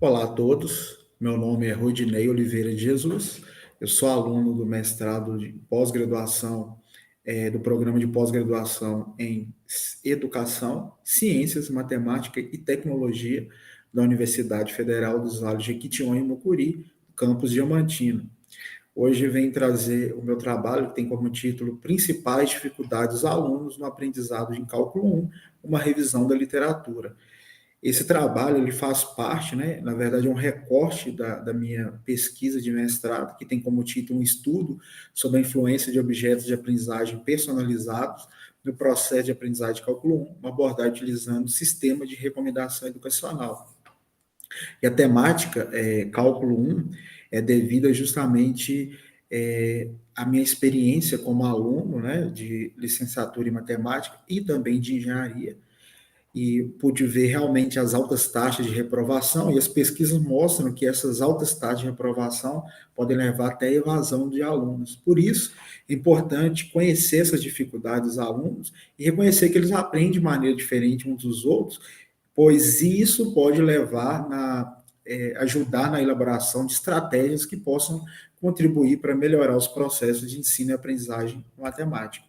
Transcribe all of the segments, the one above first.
Olá a todos, meu nome é Rodinei Oliveira de Jesus, eu sou aluno do mestrado de pós-graduação, do programa de pós-graduação em Educação, Ciências, Matemática e Tecnologia da Universidade Federal dos Vales de Jequitinhonha e Mucuri, campus Diamantino. Hoje venho trazer o meu trabalho, que tem como título Principais Dificuldades dos Alunos no Aprendizado em Cálculo 1, uma revisão da literatura. Esse trabalho ele faz parte, né, na verdade, é um recorte da minha pesquisa de mestrado, que tem como título um estudo sobre a influência de objetos de aprendizagem personalizados no processo de aprendizagem de cálculo 1, uma abordagem utilizando o sistema de recomendação educacional. E a temática, cálculo 1, é devida justamente à minha experiência como aluno, né, de licenciatura em matemática e também de engenharia, e pude ver realmente as altas taxas de reprovação, e as pesquisas mostram que essas altas taxas de reprovação podem levar até a evasão de alunos. Por isso, é importante conhecer essas dificuldades dos alunos e reconhecer que eles aprendem de maneira diferente uns dos outros, pois isso pode ajudar na elaboração de estratégias que possam contribuir para melhorar os processos de ensino e aprendizagem matemática.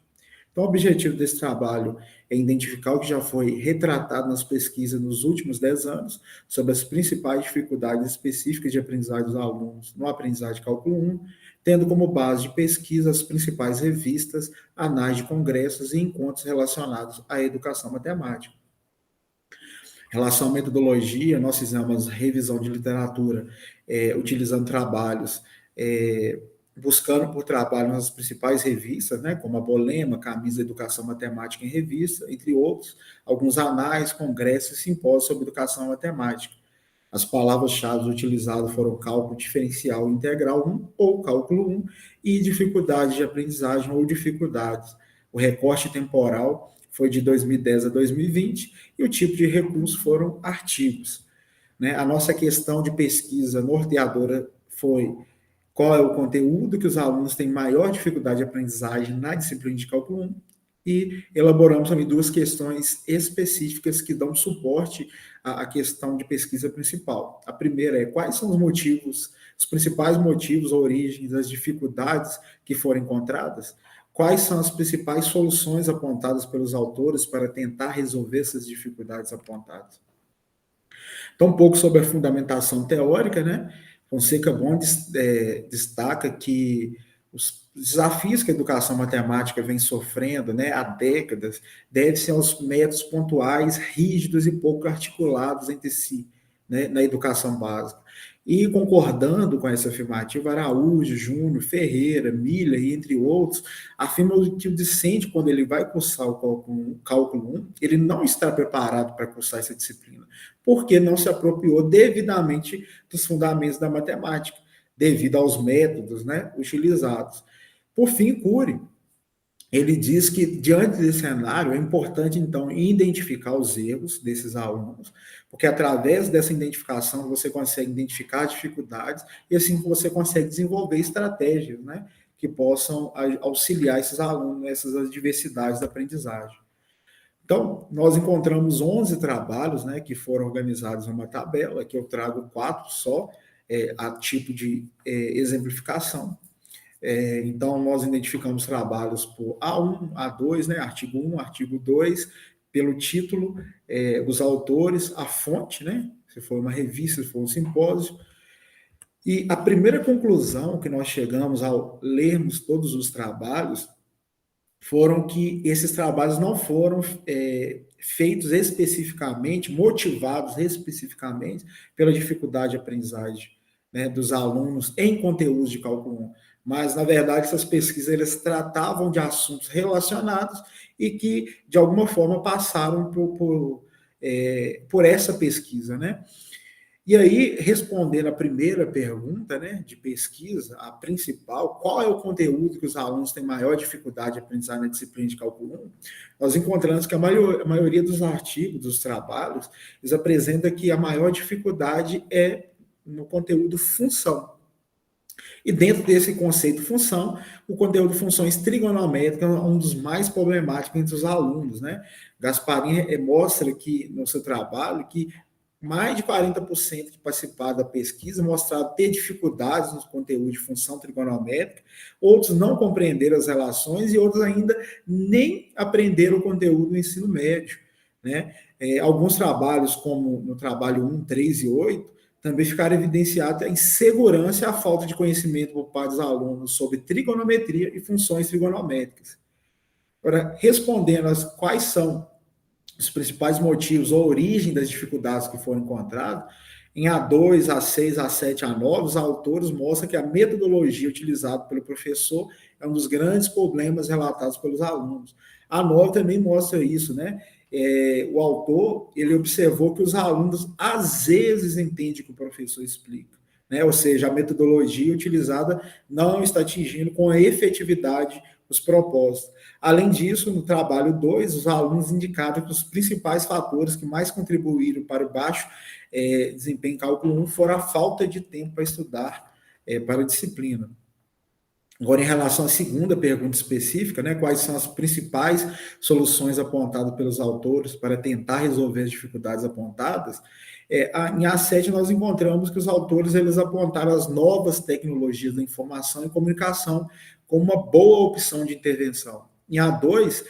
Então, o objetivo desse trabalho é identificar o que já foi retratado nas pesquisas nos últimos 10 anos sobre as principais dificuldades específicas de aprendizagem dos alunos no aprendizagem de cálculo 1, tendo como base de pesquisa as principais revistas, anais de congressos e encontros relacionados à educação matemática. Em relação à metodologia, nós fizemos revisão de literatura, utilizando trabalhos, buscando por trabalho nas principais revistas, né, como a Bolema, Camisa Educação Matemática em Revista, entre outros, alguns anais, congressos e simpósios sobre educação matemática. As palavras-chave utilizadas foram cálculo diferencial integral 1 ou cálculo 1 e dificuldades de aprendizagem ou dificuldades. O recorte temporal foi de 2010 a 2020 e o tipo de recurso foram artigos. Né? A nossa questão de pesquisa norteadora foi qual é o conteúdo que os alunos têm maior dificuldade de aprendizagem na disciplina de cálculo 1, e elaboramos também duas questões específicas que dão suporte à questão de pesquisa principal. A primeira é quais são os motivos, os principais motivos, origens das dificuldades que foram encontradas, quais são as principais soluções apontadas pelos autores para tentar resolver essas dificuldades apontadas. Então, um pouco sobre a fundamentação teórica, né? Fonseca Bon destaca que os desafios que a educação matemática vem sofrendo, né, há décadas, devem-se aos métodos pontuais, rígidos e pouco articulados entre si, né, na educação básica. E concordando com essa afirmativa, Araújo, Júnior, Ferreira, Miller e entre outros, afirmam que o discente, quando ele vai cursar o cálculo 1, ele não está preparado para cursar essa disciplina, porque não se apropriou devidamente dos fundamentos da matemática, devido aos métodos, né, utilizados. Por fim, Cury, ele diz que, diante desse cenário, é importante, então, identificar os erros desses alunos, porque através dessa identificação você consegue identificar as dificuldades e assim você consegue desenvolver estratégias, né, que possam auxiliar esses alunos nessas adversidades da aprendizagem. Então, nós encontramos 11 trabalhos, né, que foram organizados numa tabela, que eu trago 4 só, a tipo de exemplificação. Então, nós identificamos trabalhos por A1, A2, né, artigo 1, artigo 2, pelo título, os autores, a fonte, né, se for uma revista, se for um simpósio. E a primeira conclusão que nós chegamos ao lermos todos os trabalhos foram que esses trabalhos não foram feitos especificamente, motivados especificamente pela dificuldade de aprendizagem, né, dos alunos em conteúdos de cálculo 1. Mas, na verdade, essas pesquisas elas tratavam de assuntos relacionados e que, de alguma forma, passaram por essa pesquisa, né? E aí, respondendo a primeira pergunta, né, de pesquisa, a principal, qual é o conteúdo que os alunos têm maior dificuldade de aprendizar na disciplina de cálculo 1? Nós encontramos que a maioria dos artigos, dos trabalhos, eles apresentam que a maior dificuldade é no conteúdo função. E dentro desse conceito função, o conteúdo funções trigonométricas é um dos mais problemáticos entre os alunos, né? Gasparini mostra que, no seu trabalho, que mais de 40% que participaram da pesquisa mostraram ter dificuldades nos conteúdos de função trigonométrica, outros não compreenderam as relações e outros ainda nem aprenderam o conteúdo do ensino médio, né? Alguns trabalhos, como no trabalho 1, 3 e 8, também ficaram evidenciados a insegurança e a falta de conhecimento por parte dos alunos sobre trigonometria e funções trigonométricas. Agora, respondendo às quais são os principais motivos ou origem das dificuldades que foram encontradas, em A2, A6, A7, A9, os autores mostram que a metodologia utilizada pelo professor é um dos grandes problemas relatados pelos alunos. A A9 também mostra isso, né? O autor, ele observou que os alunos às vezes entendem o que o professor explica, né? Ou seja, a metodologia utilizada não está atingindo com a efetividade os propósitos. Além disso, no trabalho 2, os alunos indicaram que os principais fatores que mais contribuíram para o baixo desempenho em cálculo 1 foram a falta de tempo para estudar para a disciplina. Agora, em relação à segunda pergunta específica, né, quais são as principais soluções apontadas pelos autores para tentar resolver as dificuldades apontadas? Em A7, nós encontramos que os autores eles apontaram as novas tecnologias da informação e comunicação como uma boa opção de intervenção. Em A2,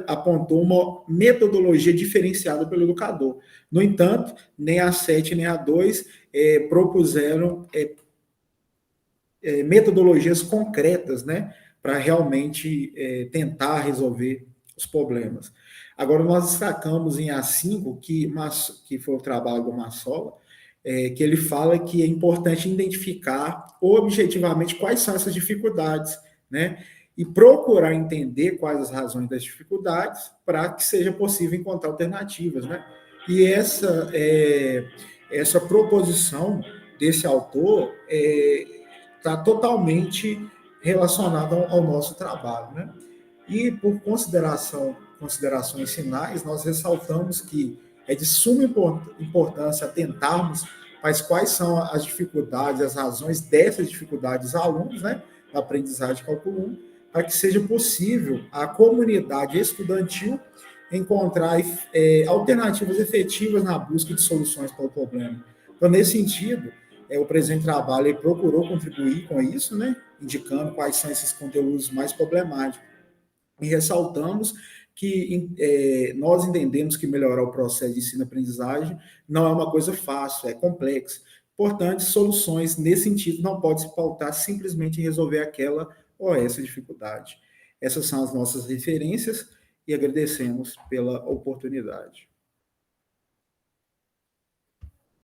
apontou uma metodologia diferenciada pelo educador. No entanto, nem A7 nem A2 propuseram metodologias concretas, né, para realmente tentar resolver os problemas. Agora, nós destacamos em A5, que foi o trabalho do Massola, que ele fala que é importante identificar objetivamente quais são essas dificuldades, né, e procurar entender quais as razões das dificuldades para que seja possível encontrar alternativas, né? E essa proposição desse autor está totalmente relacionada ao nosso trabalho, né? E por considerações finais, nós ressaltamos que é de suma importância atentarmos mas quais são as dificuldades, as razões dessas dificuldades dos alunos, né, na aprendizagem de cálculo 1, para que seja possível a comunidade estudantil encontrar alternativas efetivas na busca de soluções para o problema. Então, nesse sentido, o presente trabalho procurou contribuir com isso, né, indicando quais são esses conteúdos mais problemáticos. E ressaltamos que nós entendemos que melhorar o processo de ensino-aprendizagem não é uma coisa fácil, é complexa. Portanto, soluções nesse sentido não podem se pautar simplesmente em resolver aquela ou essa dificuldade. Essas são as nossas referências e agradecemos pela oportunidade.